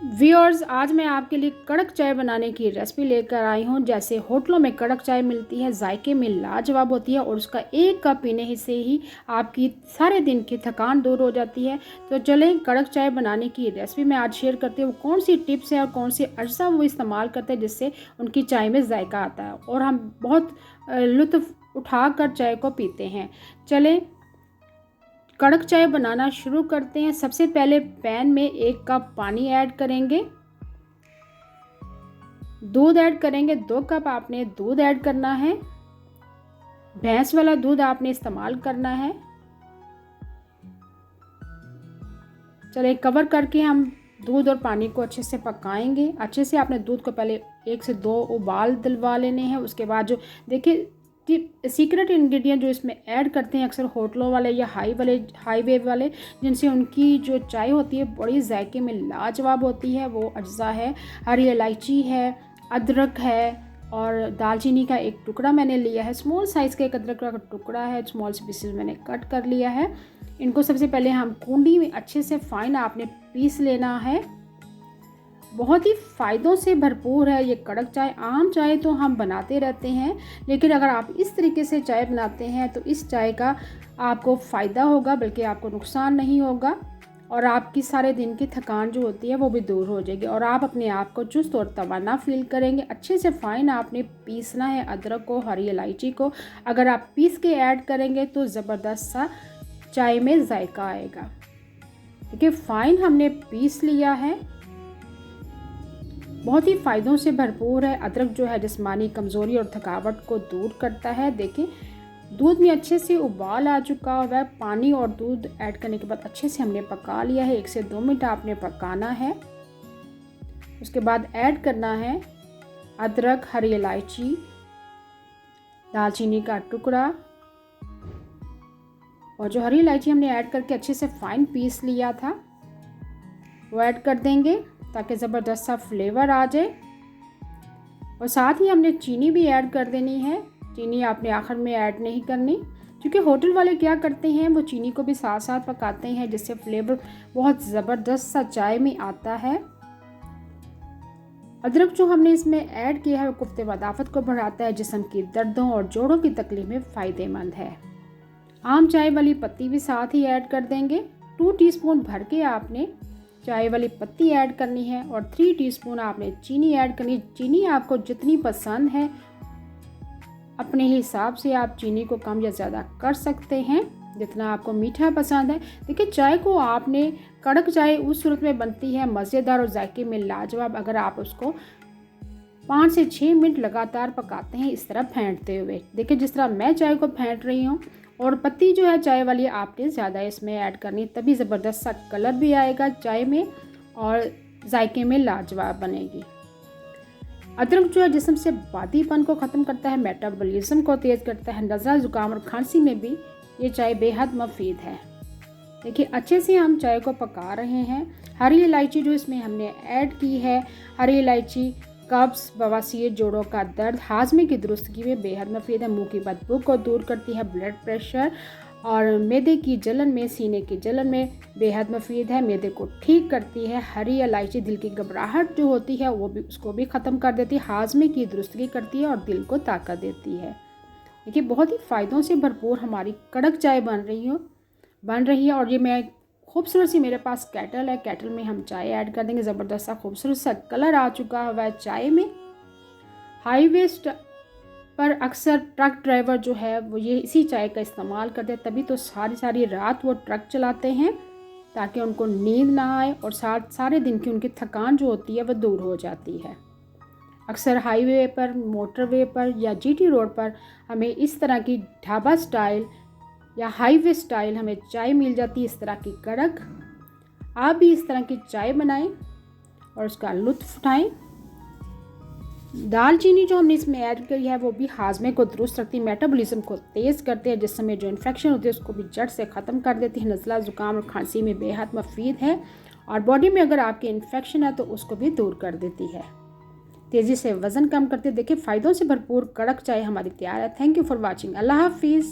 Viewers, आज मैं आपके लिए कड़क चाय बनाने की रेसिपी लेकर आई हूँ। जैसे होटलों में कड़क चाय मिलती है, जायके में लाजवाब होती है और उसका एक कप पीने से ही आपकी सारे दिन की थकान दूर हो जाती है। तो चलें कड़क चाय बनाने की रेसिपी मैं आज शेयर करती हूँ। कौन सी टिप्स है और कौन सी अज्जा वो इस्तेमाल करते हैं जिससे उनकी चाय में जायका आता है और हम बहुत लुत्फ़ उठा कर चाय को पीते हैं। चलें कड़क चाय बनाना शुरू करते हैं। सबसे पहले पैन में 1 कप पानी ऐड करेंगे, दूध ऐड करेंगे। 2 कप आपने दूध ऐड करना है, भैंस वाला दूध आपने इस्तेमाल करना है। चलिए कवर करके हम दूध और पानी को अच्छे से पकाएंगे। अच्छे से आपने दूध को पहले 1 से 2 उबाल दिलवा लेने हैं। उसके बाद जो देखिए सीक्रेट इंग्रेडिएंट जो इसमें ऐड करते हैं अक्सर होटलों वाले या हाईवे वाले, जिनसे उनकी जो चाय होती है बड़ी जायके में लाजवाब होती है, वो अज्जा है। हरी इलायची है, अदरक है और दालचीनी का एक टुकड़ा मैंने लिया है। स्मॉल साइज़ का एक अदरक का टुकड़ा है, स्मॉल पीसेस मैंने कट कर लिया है। इनको सबसे पहले हम कूंडी में अच्छे से फाइन आपने पीस लेना है। बहुत ही फ़ायदों से भरपूर है ये कड़क चाय। आम चाय तो हम बनाते रहते हैं, लेकिन अगर आप इस तरीके से चाय बनाते हैं तो इस चाय का आपको फ़ायदा होगा, बल्कि आपको नुकसान नहीं होगा और आपकी सारे दिन की थकान जो होती है वो भी दूर हो जाएगी और आप अपने आप को चुस्त और तवाना फील करेंगे। अच्छे से फाइन आपने पीसना है अदरक को, हरी इलायची को। अगर आप पीस के ऐड करेंगे तो ज़बरदस्त सा चाय में जायका आएगा। देखिए फाइन हमने पीस लिया है। बहुत ही फ़ायदों से भरपूर है। अदरक जो है जिस्मानी कमज़ोरी और थकावट को दूर करता है। देखिए दूध में अच्छे से उबाल आ चुका हुआ है। पानी और दूध ऐड करने के बाद अच्छे से हमने पका लिया है। 1 से 2 मिनट आपने पकाना है। उसके बाद ऐड करना है अदरक, हरी इलायची, दालचीनी का टुकड़ा और जो हरी इलायची हमने ऐड करके अच्छे से फाइन पीस लिया था वो ऐड कर देंगे ताकि ज़बरदस्त सा फ्लेवर आ जाए। और साथ ही हमने चीनी भी ऐड कर देनी है। चीनी आपने आखिर में ऐड नहीं करनी, क्योंकि होटल वाले क्या करते हैं वो चीनी को भी साथ साथ पकाते हैं, जिससे फ्लेवर बहुत ज़बरदस्त सा चाय में आता है। अदरक जो हमने इसमें ऐड किया है वो कुफ्ते वदाफत को बढ़ाता है, जिस्म की दर्दों और जोड़ों की तकलीफ में फ़ायदेमंद है। आम चाय वाली पत्ती भी साथ ही ऐड कर देंगे। 2 टीस्पून भर के आपने चाय वाली पत्ती ऐड करनी है और 3 टीस्पून आपने चीनी ऐड करनी। चीनी आपको जितनी पसंद है अपने हिसाब से आप चीनी को कम या ज़्यादा कर सकते हैं, जितना आपको मीठा पसंद है। देखिए चाय को आपने कड़क चाय उस सूरत में बनती है मज़ेदार और जायके में लाजवाब अगर आप उसको 5 से 6 मिनट लगातार पकाते हैं इस तरह फेंटते हुए। देखिए जिस तरह मैं चाय को फेंट रही हूँ। और पत्ती जो है चाय वाली आपने ज़्यादा इसमें ऐड करनी, तभी ज़बरदस्त सा कलर भी आएगा चाय में और जायके में लाजवाब बनेगी। अदरक जो है जिस्म से बादीपन को ख़त्म करता है, मेटाबॉलिज्म को तेज़ करता है। नज़ला, ज़ुकाम और खांसी में भी ये चाय बेहद मुफीद है। देखिए अच्छे से हम चाय को पका रहे हैं। हरी इलायची जो इसमें हमने ऐड की है, हरी इलायची कब्ज़, बवासीर, जोड़ों का दर्द, हाजमे की दुरुस्तगी में बेहद मुफीद है। मुंह की बदबू को दूर करती है, ब्लड प्रेशर और मैदे की जलन में, सीने की जलन में बेहद मुफीद है। मैदे को ठीक करती है। हरी इलायची दिल की घबराहट जो होती है वो भी उसको भी ख़त्म कर देती है, हाजमे की दुरुस्तगी करती है और दिल को ताकत देती है। देखिए बहुत ही फ़ायदों से भरपूर हमारी कड़क चाय बन रही है। और ये मैं खूबसूरत सी मेरे पास केटल है, केटल में हम चाय ऐड कर देंगे। ज़बरदस्त सा खूबसूरत सा कलर आ चुका हुआ है चाय में। हाईवे पर अक्सर ट्रक ड्राइवर जो है वो ये इसी चाय का इस्तेमाल करते हैं, तभी तो सारी रात वो ट्रक चलाते हैं ताकि उनको नींद ना आए और सारे दिन की उनकी थकान जो होती है वो दूर हो जाती है। अक्सर हाईवे पर, मोटरवे पर या जीटी रोड पर हमें इस तरह की ढाबा स्टाइल या हाईवे स्टाइल हमें चाय मिल जाती है, इस तरह की कड़क। आप भी इस तरह की चाय बनाएं और उसका लुत्फ़ उठाएं। दालचीनी जो हमने इसमें ऐड करी है वो भी हाजमे को दुरुस्त रखती है, मेटाबॉलिज्म को तेज़ करते हैं, जिस समय जो इन्फेक्शन होती है उसको भी जड़ से ख़त्म कर देती है। नज़ला, ज़ुकाम और खांसी में बेहद मुफीद है और बॉडी में अगर आपके इन्फेक्शन है तो उसको भी दूर कर देती है। तेज़ी से वज़न कम करते। देखिए फ़ायदों से भरपूर कड़क चाय हमारी तैयार है। Thank you for watching. अल्लाह हाफिज़।